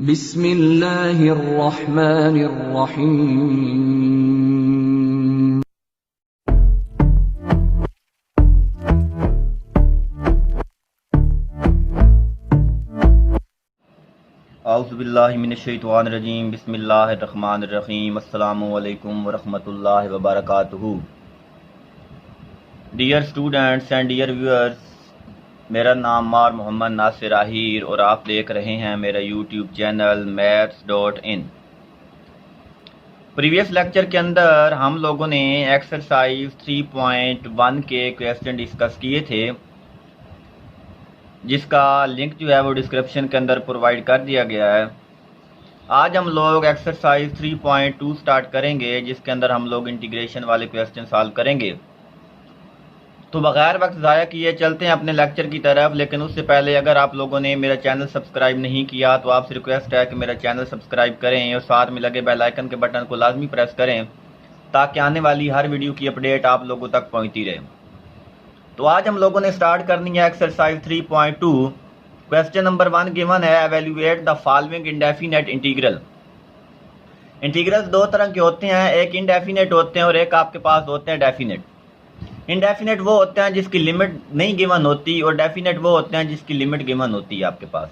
बिस्मिल्लाहिर्रहमानिर्रहीम। औज़ुबिल्लाहिमिनश्शैतानिर्रजीम बिस्मिल्लाहिर्रहमानिर्रहीम अस्सलामु अलैकुम वरहमतुल्लाहि वबरकातुहू। Dear students and dear viewers, मेरा नाम मार मोहम्मद नासिर आहिर और आप देख रहे हैं मेरा YouTube channel maths.in। Previous lecture के अंदर हम लोगों ने एक्सरसाइज 3.1 के क्वेश्चन डिस्कस किए थे, जिसका लिंक जो है वो डिस्क्रिप्शन के अंदर प्रोवाइड कर दिया गया है। आज हम लोग एक्सरसाइज 3.2 स्टार्ट करेंगे, जिसके अंदर हम लोग इंटीग्रेशन वाले क्वेश्चन सॉल्व करेंगे। तो बगैर वक्त ज़ाया किए चलते हैं अपने लेक्चर की तरफ। लेकिन उससे पहले अगर आप लोगों ने मेरा चैनल सब्सक्राइब नहीं किया तो आपसे रिक्वेस्ट है कि मेरा चैनल सब्सक्राइब करें और साथ में लगे बेल आइकन के बटन को लाजमी प्रेस करें, ताकि आने वाली हर वीडियो की अपडेट आप लोगों तक पहुंचती रहे। तो आज हम लोगों ने स्टार्ट करनी है एक्सरसाइज 3.2। क्वेश्चन नंबर 1 गिवन है, evaluate the following indefinite integral. Integrals दो तरह के होते हैं, एक इनडेफिनेट होते हैं और एक आपके पास होते हैं डेफिनेट। इनडेफिनेट वो होते हैं जिसकी लिमिट नहीं गिवन होती, और डेफिनेट वो होते हैं जिसकी लिमिट गिवन होती है आपके पास।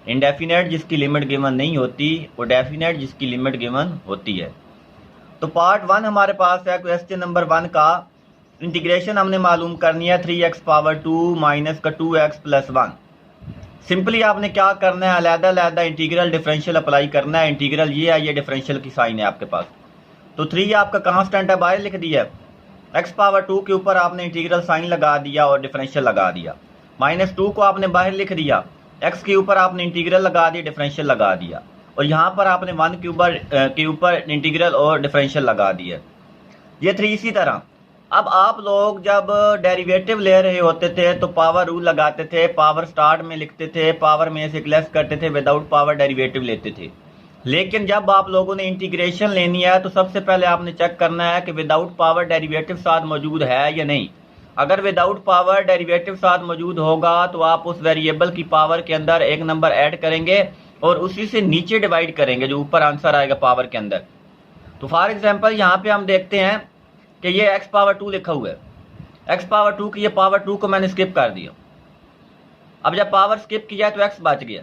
इनडेफिनेट जिसकी लिमिट गिवन नहीं होती और डेफिनेट जिसकी लिमिट गिवन होती है। तो पार्ट 1 हमारे पास है क्वेश्चन नंबर 1 का। इंटीग्रेशन हमने मालूम करनी है 3x पावर 2 माइनस का 2x प्लस 1। सिंपली आपने क्या करना है, अलग-अलग इंटीग्रल डिफरेंशियल अप्लाई करना है। इंटीग्रल ये है, ये डिफरेंशियल की साइन है आपके पास। तो 3 आपका कांस्टेंट है, बाहर लिख दिया। x पावर 2 के ऊपर आपने इंटीग्रल साइन लगा दिया और डिफरेंशियल लगा दिया। माइनस 2 को आपने बाहर लिख दिया, x के ऊपर आपने इंटीग्रल लगा दिया, डिफरेंशियल लगा दिया, और यहाँ पर आपने 1 के ऊपर इंटीग्रल और डिफरेंशियल लगा दिया। ये 3 इसी तरह। अब आप लोग जब डेरिवेटिव ले रहे होते थे तो पावर रूल लगाते थे, पावर स्टार्ट में लिखते थे, पावर में से लेस करते थे, विदाउट पावर डेरिवेटिव लेते थे। लेकिन जब आप लोगों ने इंटीग्रेशन लेनी है तो सबसे पहले आपने चेक करना है कि विदाउट पावर डेरिवेटिव साथ मौजूद है या नहीं। अगर विदाउट पावर डेरिवेटिव साथ मौजूद होगा तो आप उस वेरिएबल की पावर के अंदर एक नंबर ऐड करेंगे और उसी से नीचे डिवाइड करेंगे जो ऊपर आंसर आएगा पावर के अंदर। तो फॉर एग्जाम्पल यहाँ पे हम देखते हैं कि ये x पावर 2 लिखा हुआ है। x पावर 2 की ये पावर 2 को मैंने स्किप कर दिया। अब जब पावर स्किप किया तो x बच गया।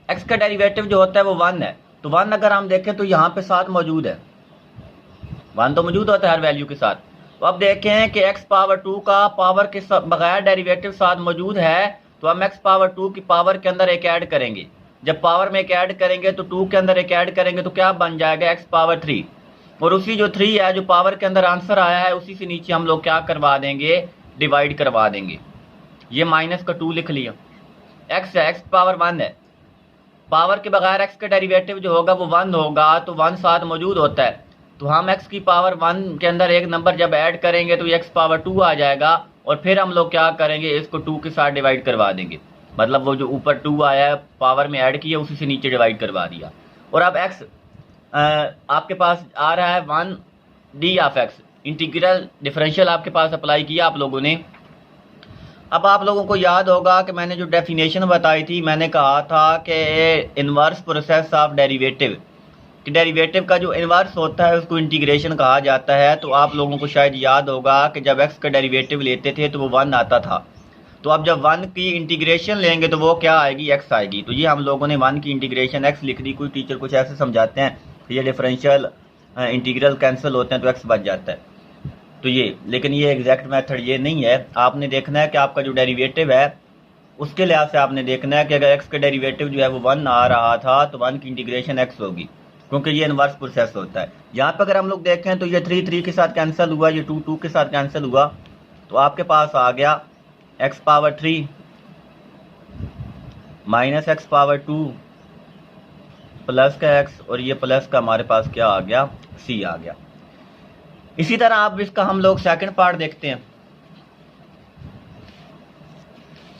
x का डेरिवेटिव जो होता है वो 1 है, तो 1 अगर हम देखें तो यहाँ पे साथ मौजूद है। 1 तो मौजूद होता है हर वैल्यू के साथ। तो अब देखें कि x पावर 2 का पावर के बगैर डेरिवेटिव साथ मौजूद है, तो हम x पावर 2 की पावर के अंदर एक ऐड करेंगे। जब पावर में एक ऐड करेंगे तो 2 के अंदर एक ऐड करेंगे तो क्या बन जाएगा, x पावर 3। और उसी जो 3 है जो पावर के अंदर आंसर आया है, उसी से नीचे हम लोग क्या करवा देंगे, डिवाइड करवा देंगे। ये माइनस का 2 लिख लिया। x है, x पावर 1 है, पावर के बगैर x का डेरिवेटिव जो होगा वो 1 होगा, तो 1 साथ मौजूद होता है। तो हम x की पावर 1 के अंदर एक नंबर जब ऐड करेंगे तो x पावर 2 आ जाएगा, और फिर हम लोग क्या करेंगे, इसको 2 के साथ डिवाइड करवा देंगे। मतलब वो जो ऊपर 2 आया है पावर में ऐड किया, उसी से नीचे डिवाइड करवा दिया। और अब x आपके पास आ रहा है 1d of x। Integral differential आपके पास अप्लाई किया आप लोगों ने। अब आप लोगों को याद होगा कि मैंने जो डेफिनेशन बताई थी, मैंने कहा था कि इन्वर्स प्रोसेस ऑफ डेरिवेटिव, कि डेरिवेटिव का जो इन्वर्स होता है उसको इंटीग्रेशन कहा जाता है। तो आप लोगों को शायद याद होगा कि जब x का डेरिवेटिव लेते थे तो वो 1 आता था। तो अब जब 1 की इंटीग्रेशन लेंगे तो वो क्या आएगी, x आएगी। तो ये हम लोगों ने 1 की इंटीग्रेशन x लिख दी। कोई टीचर कुछ ऐसे समझाते हैं ये डिफरेंशियल इंटीग्रल कैंसिल होते हैं तो x बच जाता है। तो ये, लेकिन ये एग्जैक्ट मेथड ये नहीं है। आपने देखना है कि आपका जो डेरिवेटिव है उसके लिहाज से आपने देखना है कि अगर x का डेरिवेटिव जो है वो 1 आ रहा था तो 1 की इंटीग्रेशन x होगी, क्योंकि ये इन्वर्स प्रोसेस होता है। यहाँ पर अगर हम लोग देखें तो ये 3 के साथ कैंसिल हुआ, ये 2 के साथ कैंसिल हुआ, तो आपके पास आ गया x power 3 minus x power 2 plus का x, और ये प्लस का हमारे पास क्या आ गया, c आ गया। इसी तरह आप इसका हम लोग सेकंड पार्ट देखते हैं।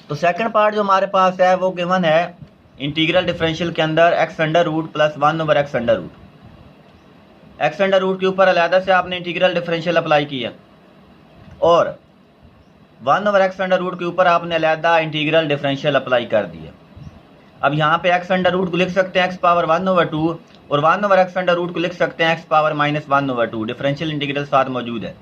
तो सेकंड पार्ट जो हमारे पास है वो गिवन है इंटीग्रल डिफरेंशियल के अंदर x under root plus 1 over x under root. x under root के ऊपर अलहदा से आपने इंटीग्रल डिफरेंशियल अप्लाई किया, और 1 ओवर x अंडर रूट के ऊपर आपने अलहदा इंटीग्रल डिफरेंशियल अप्लाई कर दिया। अब यहाँ पे एक्स अंडर रूट को लिख सकते हैं एक्स पावर 1/2 और 1/x अंडर रूट को लिख सकते हैं एक्स पावर -1/2। डिफरेंशियल इंटीग्रल साथ मौजूद है।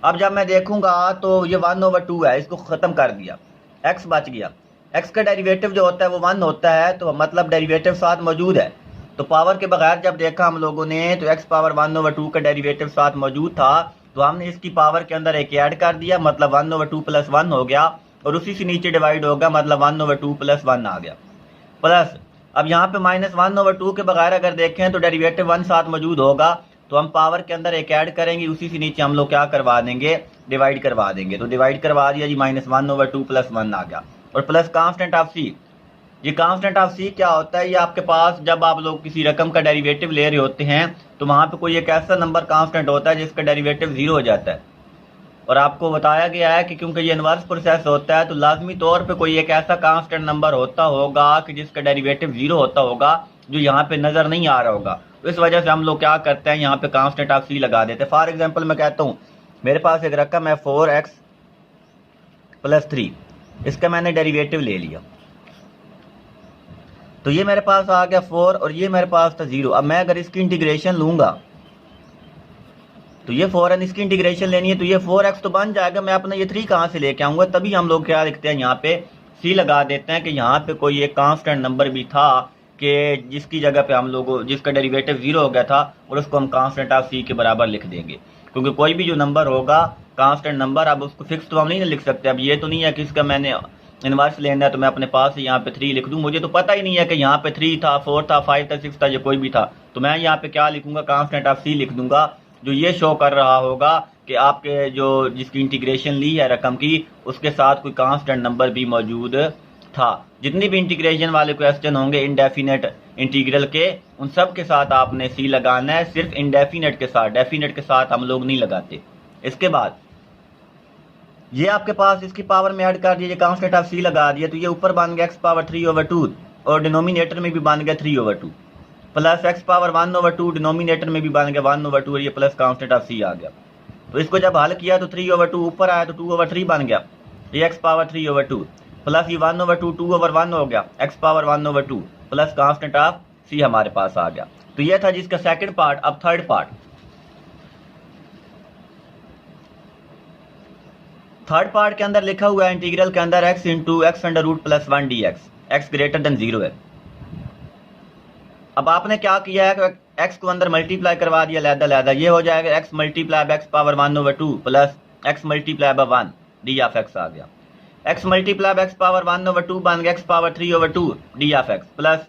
अब जब मैं देखूंगा तो ये 1/2 है, इसको ख़त्म कर दिया, एक्स बच गया। एक्स का डेरिवेटिव जो होता है वो 1 होता है, तो मतलब डेरिवेटिव साथ मौजूद है। तो पावर के बगैर जब देखा हम लोगों ने तो एक्स पावर 1/2 का डेरिवेटिव साथ मौजूद था, तो हमने इसकी पावर के अंदर एक ऐड कर दिया, मतलब 1/2 + 1 हो गया, और उसी से नीचे डिवाइड होगा, मतलब 1/2 + 1 आ गया। प्लस अब यहाँ पे -1/2 के बगैर अगर देखें तो डेरिवेटिव 1 साथ मौजूद होगा, तो हम पावर के अंदर एक ऐड करेंगे, उसी से नीचे हम लोग क्या करवा देंगे, डिवाइड करवा देंगे। तो डिवाइड करवा दिया जी, -1/2 + 1 आ गया। और प्लस कांस्टेंट ऑफ सी। ये कांस्टेंट ऑफ सी क्या होता है, ये आपके पास जब आप लोग किसी रकम का डेरिवेटिव ले रहे होते हैं तो वहाँ पे कोई एक ऐसा नंबर कांस्टेंट होता है जिसका डेरिवेटिव 0 हो जाता है। और आपको बताया गया है कि क्योंकि ये इन्वर्स प्रोसेस होता है तो लाजमी तौर पे कोई एक ऐसा कांस्टेंट नंबर होता होगा कि जिसका डेरिवेटिव 0 होता होगा, जो यहाँ पे नजर नहीं आ रहा होगा। तो इस वजह से हम लोग क्या करते हैं, यहाँ पे कांस्टेंट ऑफ सी लगा देते हैं। फॉर एग्जाम्पल मैं कहता हूँ मेरे पास एक रकम है 4x + 3, इसका मैंने डेरिवेटिव ले लिया, तो ये मेरे पास आ गया 4 और ये मेरे पास था 0। अब मैं अगर इसकी इंटीग्रेशन लूंगा तो ये 4n, इसकी इंटीग्रेशन लेनी है तो ये 4x तो बन जाएगा, मैं अपना ये 3 कहाँ से लेके आऊंगा। तभी हम लोग क्या लिखते हैं, यहाँ पे सी लगा देते हैं कि यहाँ पे कोई एक कांस्टेंट नंबर भी था कि जिसकी जगह पे हम लोग जिसका डेरिवेटिव 0 हो गया था, और उसको हम कांस्टेंट ऑफ सी के बराबर लिख देंगे। क्योंकि कोई भी जो नंबर होगा कांस्टेंट नंबर, अब उसको फिक्स तो हम नहीं लिख सकते। अब ये तो नहीं है कि इसका मैंने इनवर्स लेना है तो मैं अपने पास यहाँ पे 3 लिख दूं, मुझे तो पता ही नहीं है कि यहाँ पे 3 था, 4 था, 5 था, 6 था, ये कोई भी था। तो मैं यहाँ पे क्या लिखूंगा, कांस्टेंट ऑफ सी लिख दूंगा, जो ये शो कर रहा होगा कि आपके जो जिसकी इंटीग्रेशन ली है रकम की, उसके साथ कोई कांस्टेंट नंबर भी मौजूद था। जितनी भी इंटीग्रेशन वाले क्वेश्चन होंगे इनडेफिनेट इंटीग्रल के, उन सब के साथ आपने सी लगाना है, सिर्फ इनडेफिनेट के साथ, डेफिनेट के साथ हम लोग नहीं लगाते। इसके बाद ये आपके पास इसकी पावर में ऐड कर दिया, कांस्टेंट ऑफ सी लगा दिया, तो ये ऊपर बन गया एक्स पावर 3/2 और डिनोमिनेटर में भी बन गया 3/2, प्लस एक्स पावर 1/2 डिनोमिनेटर में भी बन गया 1/2 और ये प्लस कांस्टेंट ऑफ सी आ गया। तो इसको जब हल किया तो 3/2 ऊपर आया तो 2/3 बन गया, ये एक्स पावर 3/2 प्लस ये 1/2 2/1 हो गया, x power 1/2 plus constant of C हमारे पास आ गया। तो ये था जिसका सेकंड पार्ट। अब थर्ड पार्ट, थर्ड पार्ट के अंदर लिखा हुआ है इंटीग्रल के अंदर x × x under root + 1 dx, x greater than 0 है। अब आपने क्या किया है कि x को अंदर मल्टीप्लाई करवा दिया लहदा, ये हो जाएगा x × x power 1/2 plus x × 1 d of x आ गया। x × x पावर 1/2 बन गया x power 3/2 d of x plus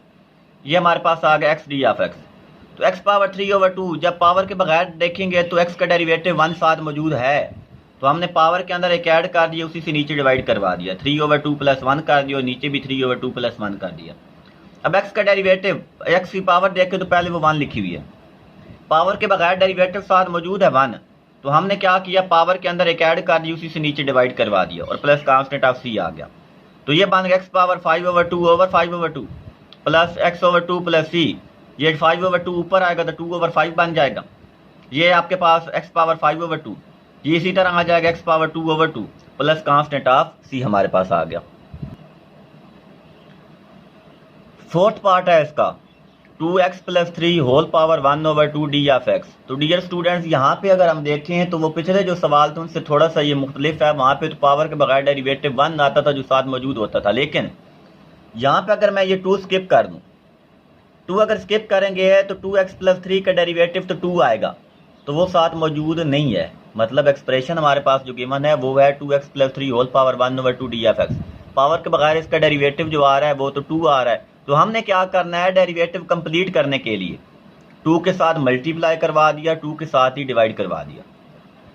ये हमारे पास आ गया x d ऑफ x। तो x पावर 3/2 जब पावर के बगैर देखेंगे तो x का डेरिवेटिव 1 साथ मौजूद है, तो हमने पावर के अंदर एक ऐड कर दिया, उसी से नीचे डिवाइड करवा दिया, 3/2 + 1 कर दिया और नीचे भी 3/2 + 1 कर दिया। अब x का डेरिवेटिव, x की पावर देखे तो पहले वो 1 लिखी हुई है, पावर के बगैर डेरिवेटिव साथ मौजूद है 1, तो हमने क्या किया, पावर के अंदर एक ऐड कर दिया, उसी से नीचे डिवाइड करवा दिया और प्लस कांस्टेंट ऑफ सी आ गया। तो ये बन गया x power 5/2 over 5/2 plus x/2 plus C, ये 5/2 ऊपर आएगा तो 2/5 बन जाएगा, ये आपके पास x पावर 5/2, ये इसी तरह आ जाएगा x power 2/2 plus constant of C हमारे पास आ गया। फोर्थ पार्ट है इसका 2x + 3 whole power 1/2 d of x। तो डियर स्टूडेंट्स, यहाँ पे अगर हम देखें तो वो पिछले जो सवाल थे उनसे थोड़ा सा ये मुख्तलिफ है। वहाँ पे तो पावर के बगैर डेरिवेटिव 1 आता था जो साथ मौजूद होता था, लेकिन यहाँ पे अगर मैं ये 2 स्किप कर दूँ, 2 अगर स्किप करेंगे तो 2x + 3 का डेरिवेटिव तो 2 आएगा, तो वो साथ मौजूद नहीं है। मतलब एक्सप्रेशन हमारे पास जो गिवन है वो है 2x + 3 whole power 1/2 d of x। Power के बगैर इसका डेरिवेटिव जो आ रहा है वो तो 2 आ रहा है। तो हमने क्या करना है, डेरिवेटिव कंप्लीट करने के लिए 2 के साथ मल्टीप्लाई करवा दिया, 2 के साथ ही डिवाइड करवा दिया।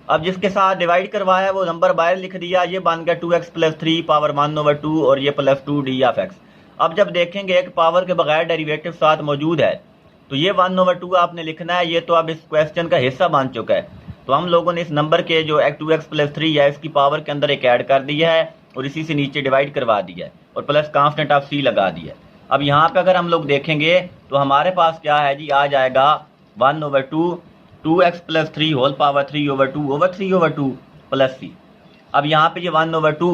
अब जिसके साथ डिवाइड करवाया वो नंबर बाहर लिख दिया, ये बन गया 2x + 3 पावर 1/2 और ये प्लस 2 d ऑफ x। अब जब देखेंगे एक पावर के बगैर डेरिवेटिव साथ मौजूद है तो ये 1/2 आपने लिखना है, ये तो अब इस क्वेश्चन का हिस्सा बन चुका है। तो हम लोगों ने इस नंबर के जो 2x + 3 है इसकी पावर के अंदर एक ऐड कर दिया है और इसी से नीचे डिवाइड करवा दिया है और प्लस कांस्टेंट ऑफ सी लगा दिया है। अब यहाँ पे अगर हम लोग देखेंगे तो हमारे पास क्या है जी, आ जाएगा 1/2 2x + 3 whole power 3/2 over 3/2 plus C. अब यहाँ पे ये 1/2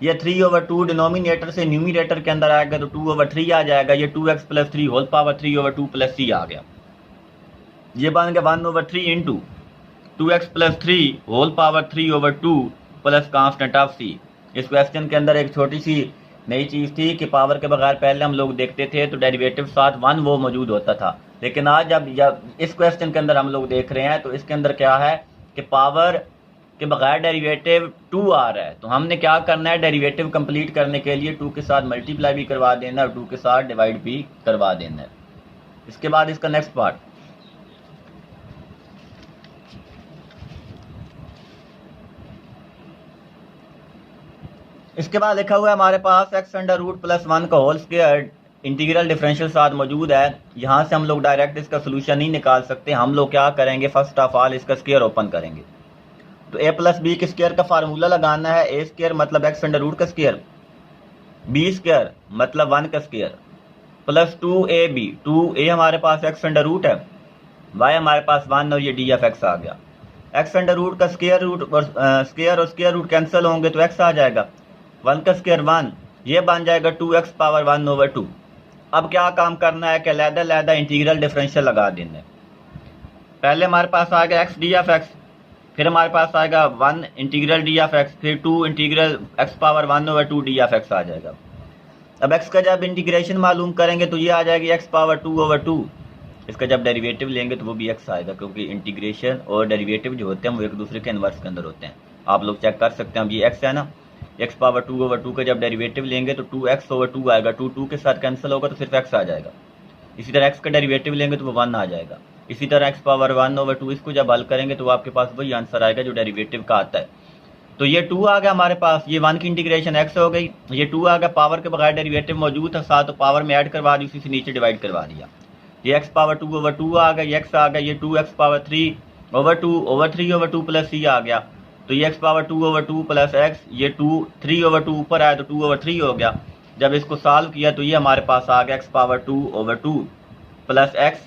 ये 3/2 डिनोमिनेटर से न्यूमिनेटर के अंदर आएगा तो 2/3 आ जाएगा। ये 2x + 3 होल पावर 3/2 + c आ गया। ये बन गया 1/3 into 2x + 3 whole power 3/2 plus constant of c। इस क्वेश्चन के अंदर एक छोटी सी नई चीज़ थी कि पावर के बगैर पहले हम लोग देखते थे तो डेरिवेटिव साथ 1 वो मौजूद होता था, लेकिन आज जब इस क्वेश्चन के अंदर हम लोग देख रहे हैं तो इसके अंदर क्या है कि पावर के बगैर डेरिवेटिव 2 आ रहा है। तो हमने क्या करना है, डेरिवेटिव कंप्लीट करने के लिए 2 के साथ मल्टीप्लाई भी करवा देना है और 2 के साथ डिवाइड भी करवा देना है। इसके बाद इसका नेक्स्ट पार्ट, इसके बाद लिखा हुआ है हमारे पास x√+1 का होल स्क्वायर इंटीग्रल डिफरेंशियल साथ मौजूद है। यहाँ से हम लोग डायरेक्ट इसका सोल्यूशन नहीं निकाल सकते। हम लोग क्या करेंगे, फर्स्ट ऑफ ऑल इसका स्क्वायर ओपन करेंगे। तो a + b के स्क्वायर का फार्मूला लगाना है। a² मतलब x² का स्क्वायर, b² मतलब 1 का स्क्वायर, प्लस 2ab। 2a हमारे पास x² है, y हमारे पास 1 और ये d(x) आ गया। x² का स्क्वायर रूट और स्क्वायर रूट कैंसिल होंगे तो x आ जाएगा। 1 का स्क्वायर 1, ये बन जाएगा 2x पावर 1/2। अब क्या काम करना है कि अलग-अलग इंटीग्रल डिफरेंशियल लगा देना है। पहले हमारे पास आ गया x d(x), फिर हमारे पास आएगा 1 इंटीग्रल d(x), फिर 2 इंटीग्रल x पावर 1/2 d(x) आ जाएगा। अब x का जब इंटीग्रेशन मालूम करेंगे तो ये आ जाएगी x पावर 2/2। इसका जब डेरिवेटिव लेंगे तो वो भी x आएगा, क्योंकि इंटीग्रेशन और डेरिवेटिव जो होते हैं वो एक दूसरे के इन्वर्स के अंदर होते हैं। आप लोग चेक कर सकते हैं। अब ये x है ना, x पावर 2/2 का जब डेरिवेटिव लेंगे तो 2x/2 आएगा। 2 के साथ कैंसिल होगा तो सिर्फ x आ जाएगा। इसी तरह x का डेरिवेटिव लेंगे तो वो 1 आ जाएगा। इसी तरह x पावर 1/2 इसको जब हल करेंगे तो आपके पास वही आंसर आएगा जो डेरिवेटिव का आता है। तो ये 2 आ गया हमारे पास, ये 1 की इंटीग्रेशन x हो गई, ये 2 आ गया। पावर के बगैर डेरिवेटिव मौजूद था साथ, तो पावर में ऐड करवा दी, उसी से नीचे डिवाइड करवा दिया। ये x पावर 2/2 आ गया, ये x आ गया, ये 2x पावर 3/2 प्लस c आ गया। तो ये x पावर 2/2 प्लस x, ये 3/2 ऊपर आया तो 2/3 हो गया। जब इसको सॉल्व किया तो ये हमारे पास आ गया x power 2/2 plus x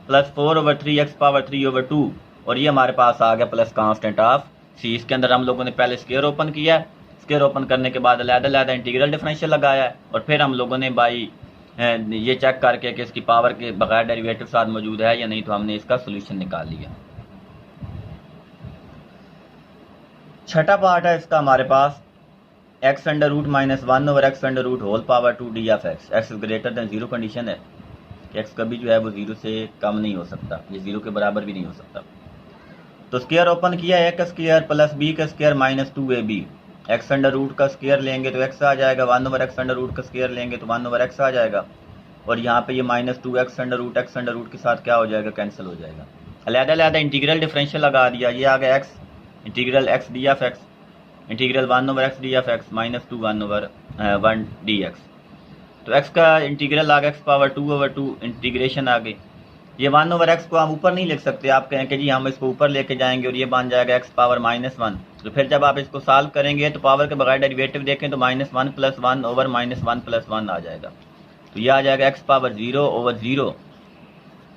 plus 4/3 x power 3/2, और ये हमारे पास आ गया प्लस कांस्टेंट ऑफ c। इसके अंदर हम लोगों ने पहले स्क्वायर ओपन किया है, स्क्वायर ओपन करने के बाद अलग-अलग इंटीग्रल डिफरेंशियल लगाया है, और फिर हम लोगों ने बाई ये चेक करके कि इसकी पावर के बगैर डेरिवेटिव साथ मौजूद है या नहीं, तो हमने इसका सोल्यूशन निकाल लिया। छठा पार्ट है इसका हमारे पास x√-1 over x² whole power 2 d(x). x greater than 0 condition है कि x कभी जो है वो 0 से कम नहीं हो सकता, ये 0 के बराबर भी नहीं हो सकता। तो स्क्वायर ओपन किया, a का स्क्वायर प्लस b का स्क्वायर माइनस 2ab। x² का स्क्वायर लेंगे तो x आ जाएगा, 1 ओवर x² का स्क्वायर लेंगे तो 1 ओवर x आ जाएगा, और यहाँ पे ये माइनस 2x² के साथ क्या हो जाएगा, कैंसिल हो जाएगा। अलग-अलग इंटीग्रल डिफरेंशियल लगा दिया। ये आ गया x integral x d(x), integral 1 over x d(x) minus 2 1 over 1 dx। तो x का इंटीग्रल आ गया x पावर 2/2, इंटीग्रेशन आ गई। ये 1 ओवर x को हम ऊपर नहीं लिख सकते, आप कहें कि जी हम इसको ऊपर लेके जाएंगे और ये बन जाएगा x पावर -1। तो फिर जब आप इसको सॉल्व करेंगे तो पावर के बगैर डेरिवेटिव देखें तो -1 + 1 ओवर -1 + 1 आ जाएगा। तो ये आ जाएगा x पावर 0/0।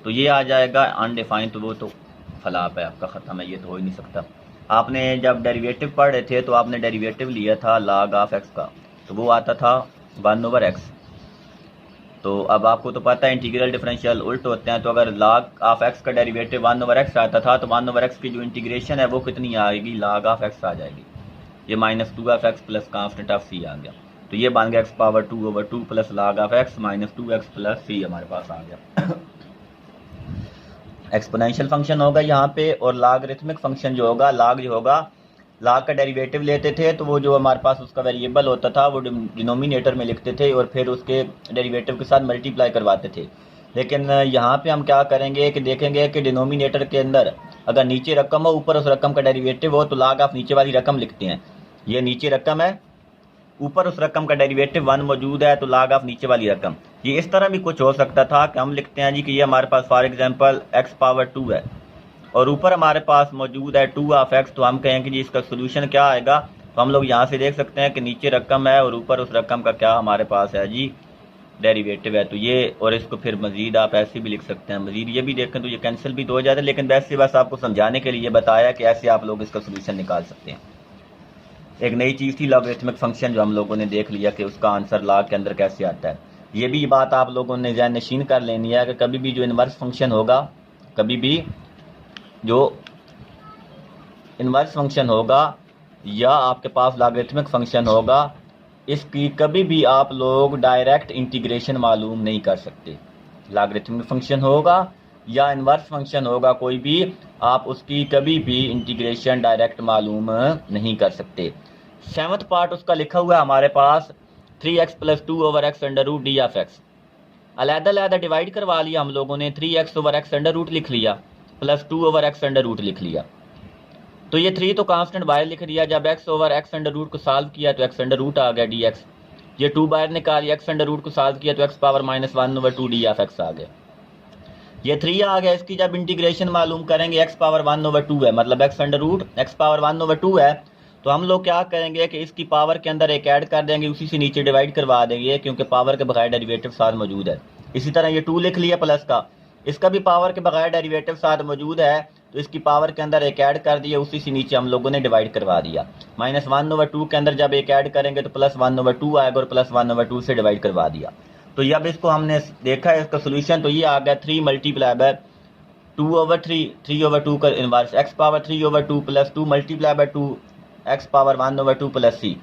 तो ये आ जाएगा अनडिफाइंड, तो वो तो फलाप है आपका, ख़त्म है, ये तो हो ही नहीं सकता। आपने जब डेरिवेटिव पढ़ रहे थे तो आपने डेरिवेटिव लिया था log ऑफ x का, तो वो आता था 1 ओवर x। तो अब आपको तो पता है इंटीग्रल डिफरेंशियल उल्ट होते हैं, तो अगर log ऑफ x का डेरिवेटिव 1 ओवर x आता था तो 1 ओवर x की जो इंटीग्रेशन है वो कितनी आएगी, log ऑफ x आ जाएगी। ये -2f(x) plus constant of c आ गया। तो ये बन गया x power 2/2 plus log of x minus 2x plus c हमारे पास आ गया। एक्सपोनेंशियल फंक्शन होगा यहाँ पे, और लॉगरिथमिक फंक्शन जो होगा, लॉग जो होगा, लॉग का डेरिवेटिव लेते थे तो वो जो हमारे पास उसका वेरिएबल होता था वो डिनोमिनेटर में लिखते थे और फिर उसके डेरिवेटिव के साथ मल्टीप्लाई करवाते थे। लेकिन यहाँ पे हम क्या करेंगे कि देखेंगे कि डिनोमिनेटर के अंदर अगर नीचे रकम हो, ऊपर उस रकम का डेरिवेटिव हो, तो log ऑफ नीचे वाली रकम लिखते हैं। ये नीचे रकम है, ऊपर उस रकम का डेरिवेटिव 1 मौजूद है, तो log ऑफ नीचे वाली रकम। ये इस तरह भी कुछ हो सकता था कि हम लिखते हैं जी कि ये हमारे पास फॉर एग्जांपल x पावर 2 है और ऊपर हमारे पास मौजूद है 2 ऑफ x, तो हम कहें कि जी इसका सोल्यूशन क्या आएगा। तो हम लोग यहाँ से देख सकते हैं कि नीचे रकम है और ऊपर उस रकम का क्या हमारे पास है जी, डेरिवेटिव है। तो ये, और इसको फिर मजीद आप ऐसे भी लिख सकते हैं, मजीद ये भी देखें तो ये कैंसिल भी तो हो जाता है, लेकिन वैसे बस आपको समझाने के लिए बताया कि ऐसे आप लोग इसका सोल्यूशन निकाल सकते हैं। एक नई चीज़ थी लॉगरिथमिक फंक्शन, जो हम लोगों ने देख लिया कि उसका आंसर लॉग के अंदर कैसे आता है। ये भी बात आप लोगों ने ज़हन नशीन कर लेनी है कि कभी भी जो इन्वर्स फंक्शन होगा, कभी भी जो इन्वर्स फंक्शन होगा या आपके पास लॉगरिथमिक फंक्शन होगा, इसकी कभी भी आप लोग डायरेक्ट इंटीग्रेशन मालूम नहीं कर सकते। लॉगरिथमिक फंक्शन होगा या इन्वर्स फंक्शन होगा, कोई भी आप उसकी कभी भी इंटीग्रेशन डायरेक्ट मालूम नहीं कर सकते। 7th पार्ट उसका लिखा हुआ है हमारे पास 3x + 2 over x under root D of x. अलहदा डिवाइड करवा लिया हम लोगों ने, 3x over x under root लिख लिया plus 2 over x under root लिख लिया। तो ये 3 तो कांस्टेंट बाहर लिख दिया। जब x over x under root को सॉल्व किया तो x अंडर रूट आ गया dx। ये 2 बाहर निकाल, x अंडर रूट को सॉल्व किया तो x power -1 over 2 D of x आ गया। ये 3 आ गया। इसकी जब इंटीग्रेशन मालूम करेंगे, x पावर 1 ओवर 2 है, मतलब x under root x power 1 over 2 है, तो हम लोग क्या करेंगे कि इसकी पावर के अंदर एक ऐड कर देंगे, उसी से नीचे डिवाइड करवा देंगे, क्योंकि पावर के बगैर डेरिवेटिव साथ मौजूद है। इसी तरह ये 2 लिख लिया प्लस का, इसका भी पावर के बगैर डेरिवेटिव साथ मौजूद है, तो इसकी पावर के अंदर एक ऐड कर दिया, उसी से नीचे हम लोगों ने डिवाइड करवा दिया। -1 ओवर 2 के अंदर जब एक ऐड करेंगे तो +1 ओवर 2 आएगा, और +1 ओवर 2 से डिवाइड करवा दिया। तो जब इसको हमने देखा है इसका सोल्यूशन, तो ये आ गया 3 मल्टीप्लाई बाय 2 ओवर 3 ओवर 2 का inverse x power 3 over 2 plus 2 multiply by 2 x power 1 over 2 plus c।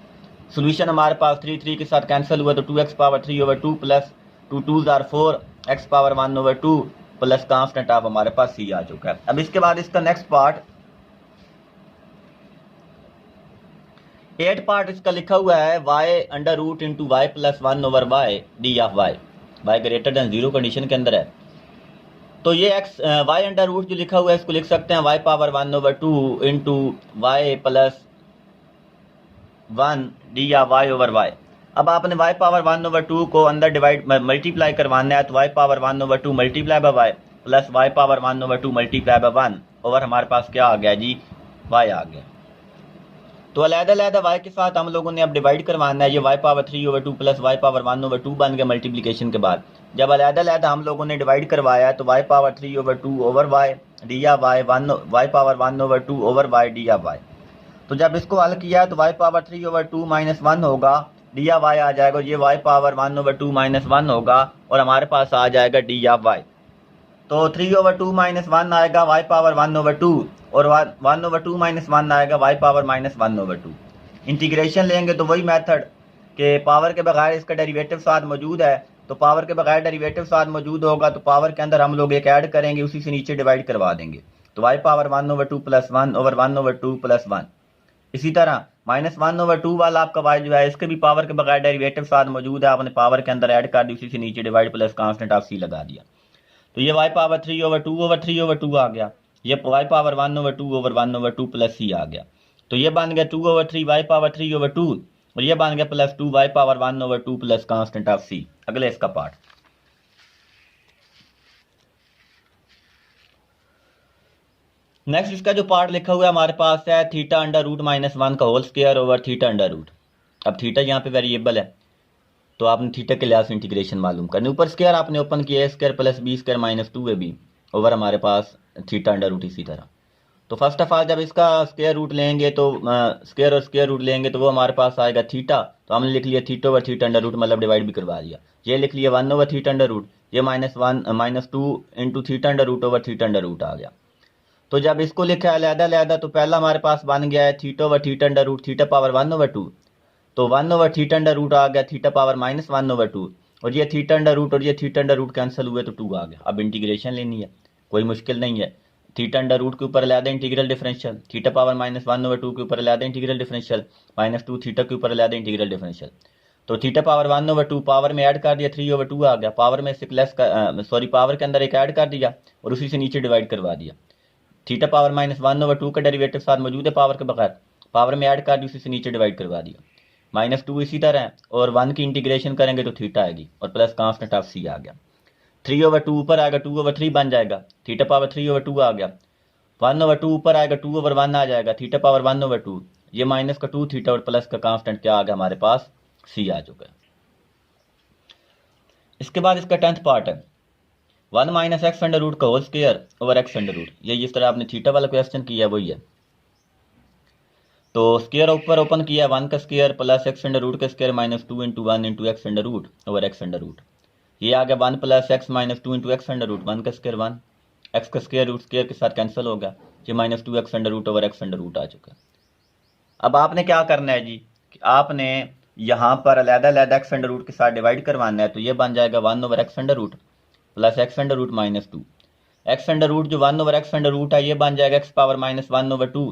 Solution हमारे पास 3 के साथ कैंसिल हुआ, तो 2x power 3 over 2 plus 2 2s are 4 x power 1 over 2 plus constant of हमारे पास c आ चुका है। अब इसके बाद इसका नेक्स्ट पार्ट 8 पार्ट इसका लिखा हुआ है y under root into y plus 1 over y D of y greater than 0 condition के अंदर है। तो ये x y अंडर रूट जो लिखा हुआ है इसको लिख सकते हैं y power 1 over 2 into y plus 1 D या y ओवर y। अब आपने y पावर 1 ओवर 2 को अंदर डिवाइड मल्टीप्लाई करवाना है, तो y power 1 over 2 multiply bye y plus y power 1 over 2 multiply bye 1 over हमारे पास क्या आ गया जी, y आ गया। तो अलहदा y के साथ हम लोगों ने अब डिवाइड करवाना है। ये y power 3 over 2 plus y power 1 over 2 बन गया मल्टीप्लिकेशन के बाद। जब अलहदा हम लोगों ने डिवाइड करवाया है, तो y power 3 over 2 over y D या y power 1 over 2 over y D या y। तो जब इसको हल किया है तो y पावर 3 ओवर 2 -1 होगा, डी या y आ जाएगा, ये y पावर 1 ओवर 2 -1 होगा, और हमारे पास आ जाएगा डी या y। तो 3 ओवर 2 -1 आएगा y पावर 1 ओवर 2, और 1 ओवर 2 -1 आएगा y पावर -1 ओवर 2। इंटीग्रेशन लेंगे तो वही मेथड कि पावर के बगैर इसका डेरिवेटिव साथ मौजूद है, तो पावर के बगैर डेरिवेटिव साथ मौजूद होगा, तो पावर के अंदर हम लोग एक ऐड करेंगे, उसी से नीचे डिवाइड करवा देंगे, तो y power 1 over 2 plus 1 over 1 over 2 plus 1। इसी तरह -1 ओवर 2 वाला आपका y जो है, इसके भी पावर के बगैर डेरिवेटिव साथ मौजूद है, आपने पावर के अंदर ऐड कर दी, उसी से नीचे divide plus constant of c लगा दिया। तो ये y power 3 over 2 over 3 over 2 आ गया, ये y power 1 over 2 over 1 over 2 plus c आ गया। तो ये बन गया 2 ओवर 3 y पावर 3 ओवर 2, और ये बन गया plus 2 y power 1 over 2 plus constant of c। अगले इसका पार्ट नेक्स्ट, इसका जो पार्ट लिखा हुआ है हमारे पास है थीटा अंडर रूट -1 का whole square over theta under root. अब थीटा यहाँ पे वेरिएबल है, तो आपने थीटा के लिहाज से इंटीग्रेशन मालूम करनी। ऊपर स्क्वायर आपने ओपन किया, a² plus b² minus 2ab over हमारे पास थीटा अंडर रूट। इसी तरह तो फर्स्ट ऑफ ऑल जब इसका स्क्वायर रूट लेंगे, तो स्क्वायर और स्क्वायर रूट लेंगे, तो वो हमारे पास आएगा थीटा, तो हमने लिख लिया theta over theta under root, मतलब डिवाइड भी करवा दिया। ये लिख लिया 1 ओवर थीटा अंडर रूट, ये -2 into theta under root over theta under root आ गया। तो जब इसको लिखा है अलहदा, तो पहला हमारे पास बन गया है theta over theta under root, theta power 1 over 2, तो 1 ओवर थीटा अंडर रूट आ गया, थीटा पावर -1 ओवर 2, और ये थीटा अंडर रूट और ये थीटा अंडर रूट कैंसिल हुए, तो 2 आ गया। अब इंटीग्रेशन लेनी है, कोई मुश्किल नहीं है। थीटा अंडर रूट के ऊपर अलहदा integral differential, theta power -1 over 2 के ऊपर अलहदा इंटीग्रल डिफरेंशियल, -2 थीटा के ऊपर अलहदा इंटीग्रल डिफरेंशियल। तो थीटा पावर 1 ओवर 2 पावर में ऐड कर दिया, 3 ओवर 2 आ गया, पावर में से पावर के अंदर एक ऐड कर दिया, और उसी से नीचे डिवाइड करवा दिया। थीटा पावर -1 ओवर 2 का डेरिवेटिव साथ मौजूद है पावर के बगैर, पावर में ऐड कर दी, उसी से नीचे डिवाइड करवा दिया। -2 इसी तरह है, और 1 की इंटीग्रेशन करेंगे तो थीटा आएगी, और प्लस कांस्टेंट ऑफ c आ गया। 3 ओवर 2 ऊपर आएगा, 2 ओवर 3 बन जाएगा, थीटा पावर 3 ओवर 2 आ गया। 1 ओवर 2 ऊपर आएगा, 2 ओवर 1 आ जाएगा, थीटा पावर 1 ओवर 2, ये माइनस का 2 थीटा और प्लस का कांस्टेंट क्या आ गया हमारे पास, c आ चुका है। इसके बाद इसका 10th पार्ट है 1 माइनस एक्स अंडर रूट का whole square over x under root. ये जिस तरह आपने थीटा वाला क्वेश्चन किया वही है। तो स्क्वायर ऊपर ओपन किया, 1 का square plus x under root का square minus 2 into 1 into x under root over x under root. ये आ गया 1 plus x minus 2 into x under root, 1 का स्क्वायर 1, एक्स का स्क्वायर रूट स्क्वायर के साथ कैंसिल होगा, ये minus 2 x under root over x under root आ चुका। अब आपने क्या करना है जी, कि आपने यहाँ पर अलग-अलग एक्स अंडर रूट के साथ डिवाइड करवाना है। तो ये बन जाएगा 1 over x under root plus x under root minus 2, x under root जो 1 ओवर एक्स अंडर रूट है ये बन जाएगा एक्स पावर माइनस 1 ओवर 2,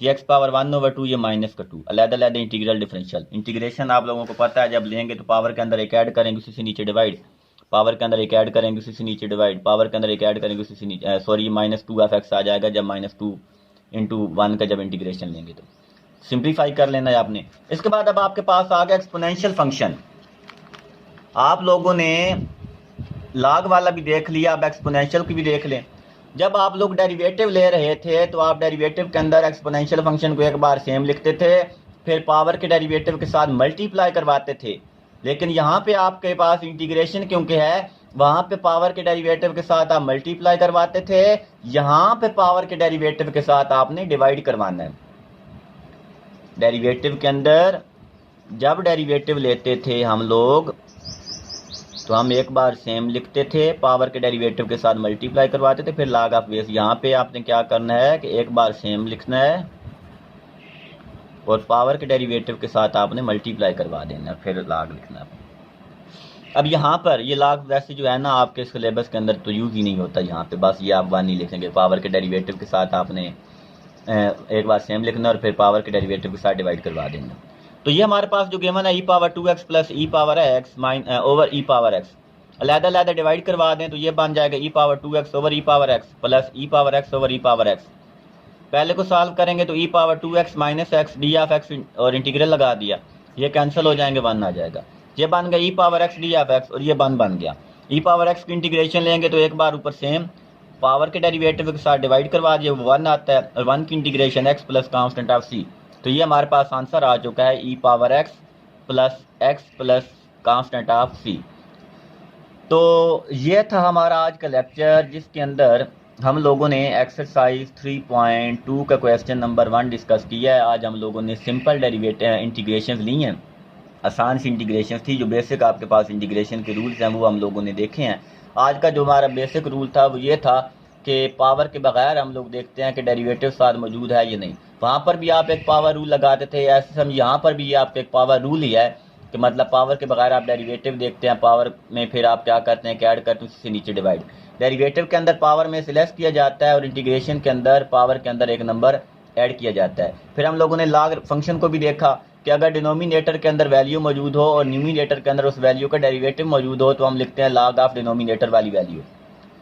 ये एक्स पावर 1 ओवर 2, ये माइनस का 2, अलग-अलग इंटीग्रल डिफरेंशियल। इंटीग्रेशन आप लोगों को पता है, जब लेंगे तो पावर के अंदर एक ऐड करेंगे उसी से नीचे डिवाइड, पावर के अंदर एक ऐड करेंगे उसी से नीचे डिवाइड, पावर के अंदर एक ऐड करेंगे उसी से नीचे, सॉरी माइनस 2 एफ एक्स आ जाएगा जब माइनस 2 इंटू 1 का जब इंटीग्रेशन लेंगे। तो सिंप्लीफाई कर लेना है आपने। इसके बाद अब आपके पास आ गया एक्सपोनेंशियल फंक्शन। आप लोगों ने लॉग वाला भी देख लिया, अब एक्सपोनेंशियल की भी देख लें। जब आप लोग डेरिवेटिव ले रहे थे तो आप डेरिवेटिव के अंदर एक्सपोनेंशियल फंक्शन को एक बार सेम लिखते थे, फिर पावर के डेरिवेटिव के साथ मल्टीप्लाई करवाते थे। लेकिन यहाँ पे आपके पास इंटीग्रेशन क्योंकि है, वहाँ पे पावर के डेरिवेटिव के साथ आप मल्टीप्लाई करवाते थे, यहाँ पे पावर के डेरिवेटिव के साथ आपने डिवाइड करवाना है। डेरिवेटिव के अंदर जब डेरिवेटिव लेते थे हम लोग तो हम एक बार सेम लिखते थे, पावर के डेरिवेटिव के साथ मल्टीप्लाई करवाते थे, फिर लॉग ऑफ बेस। यहाँ पे आपने क्या करना है कि एक बार सेम लिखना है और पावर के डेरिवेटिव के साथ आपने मल्टीप्लाई करवा देना, फिर लॉग लिखना है। अब यहाँ पर ये लॉग वैसे जो है ना आपके सिलेबस के अंदर तो यूज़ ही नहीं होता, यहाँ पे बस ये आप 1 ही लिखेंगे, पावर के डेरिवेटिव के साथ आपने एक बार सेम लिखना और फिर पावर के डेरिवेटिव के साथ डिवाइड करवा देना। तो ये हमारे पास जो गिवन है e power 2x plus e power x over e power x, अलग-अलग डिवाइड करवा दें तो ये बन जाएगा e power 2x over e power x plus e power x over e power x. पहले को सॉल्व करेंगे तो e power 2x minus x d of x और इंटीग्रल लगा दिया, ये कैंसिल हो जाएंगे, 1 आ जाएगा। ये बन गया e power x d of x और ये बन गया। ई पावर एक्स की इंटीग्रेशन लेंगे तो एक बार ऊपर सेम पावर के डेरिवेटिव के साथ डिवाइड करवा दिए, 1 आता है, और 1 की integration x plus constant of C. तो ये हमारे पास आंसर आ चुका है e power x plus constant of C. तो ये था हमारा आज का लेक्चर, जिसके अंदर हम लोगों ने एक्सरसाइज 3.2 का क्वेश्चन नंबर 1 डिस्कस किया है। आज हम लोगों ने सिंपल डेरिवेटिव इंटीग्रेशन ली हैं, आसान सी इंटीग्रेशन थी। जो बेसिक आपके पास इंटीग्रेशन के रूल्स हैं वो हम लोगों ने देखे हैं। आज का जो हमारा बेसिक रूल था वो ये था कि पावर के बगैर हम लोग देखते हैं कि डेरिवेटिव साथ मौजूद है या नहीं। वहाँ पर भी आप एक पावर रूल लगाते थे, ऐसे समझ यहाँ पर भी ये आपका एक पावर रूल ही है कि मतलब पावर के बगैर आप डेरिवेटिव देखते हैं, पावर में फिर आप क्या करते हैं कि ऐड करते हैं उससे नीचे डिवाइड। डेरिवेटिव के अंदर पावर में से लेस किया जाता है और इंटीग्रेशन के अंदर पावर के अंदर एक नंबर ऐड किया जाता है। फिर हम लोगों ने लॉग फंक्शन को भी देखा कि अगर डिनोमिनेटर के अंदर वैल्यू मौजूद हो और न्यूमिनेटर के अंदर उस वैल्यू का डेरिवेटिव मौजूद हो तो हम लिखते हैं लॉग ऑफ डिनोमिनेटर वाली वैल्यू।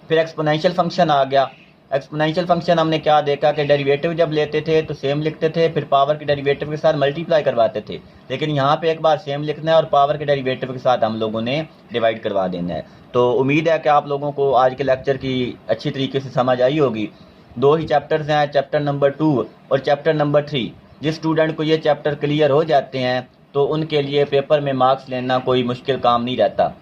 फिर एक्सपोनेंशियल फंक्शन आ गया। एक्सपोनेंशियल फंक्शन हमने क्या देखा कि डेरिवेटिव जब लेते थे तो सेम लिखते थे, फिर पावर के डेरिवेटिव के साथ मल्टीप्लाई करवाते थे। लेकिन यहाँ पे एक बार सेम लिखना है और पावर के डेरिवेटिव के साथ हम लोगों ने डिवाइड करवा देना है। तो उम्मीद है कि आप लोगों को आज के लेक्चर की अच्छी तरीके से समझ आई होगी। 2 ही चैप्टर्स हैं, चैप्टर नंबर 2 और चैप्टर नंबर 3। जिस स्टूडेंट को ये चैप्टर क्लियर हो जाते हैं तो उनके लिए पेपर में मार्क्स लेना कोई मुश्किल काम नहीं रहता।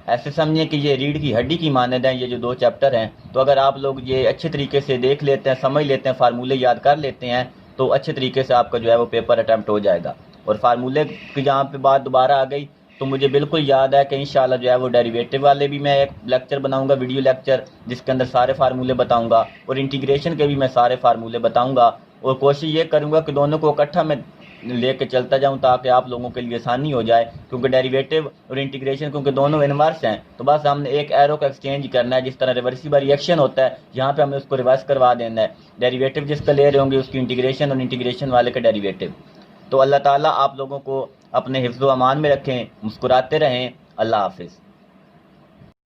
ऐसे समझिए कि ये रीढ़ की हड्डी की मानद है ये जो 2 चैप्टर हैं। तो अगर आप लोग ये अच्छे तरीके से देख लेते हैं, समझ लेते हैं, फार्मूले याद कर लेते हैं तो अच्छे तरीके से आपका जो है वो पेपर अटैम्प्ट हो जाएगा। और फार्मूले की जहाँ पे बात दोबारा आ गई तो मुझे बिल्कुल याद है कि इंशाल्लाह जो है वो डेरिवेटिव वाले भी मैं एक लेक्चर बनाऊंगा, वीडियो लेक्चर, जिसके अंदर सारे फार्मूले बताऊंगा और इंटीग्रेशन के भी मैं सारे फार्मूले बताऊंगा। और कोशिश ये करूंगा कि दोनों को इकट्ठा मैं लेके चलता जाऊं ताकि आप लोगों के लिए आसानी हो जाए, क्योंकि डेरिवेटिव और इंटीग्रेशन क्योंकि दोनों इनवर्स हैं तो बस हमने एक एरो का एक्सचेंज करना है। जिस तरह रिवर्सिबल रिएक्शन होता है यहाँ पे हमें उसको रिवर्स करवा देना है। डेरिवेटिव जिसका ले रहे होंगे उसकी इंटीग्रेशन और इंटीग्रेशन वाले का डेरिवेटिव। तो अल्लाह ताला आप लोगों को अपने हिफ्ज़ व अमान में रखें, मुस्कुराते रहें। अल्लाह हाफिज़।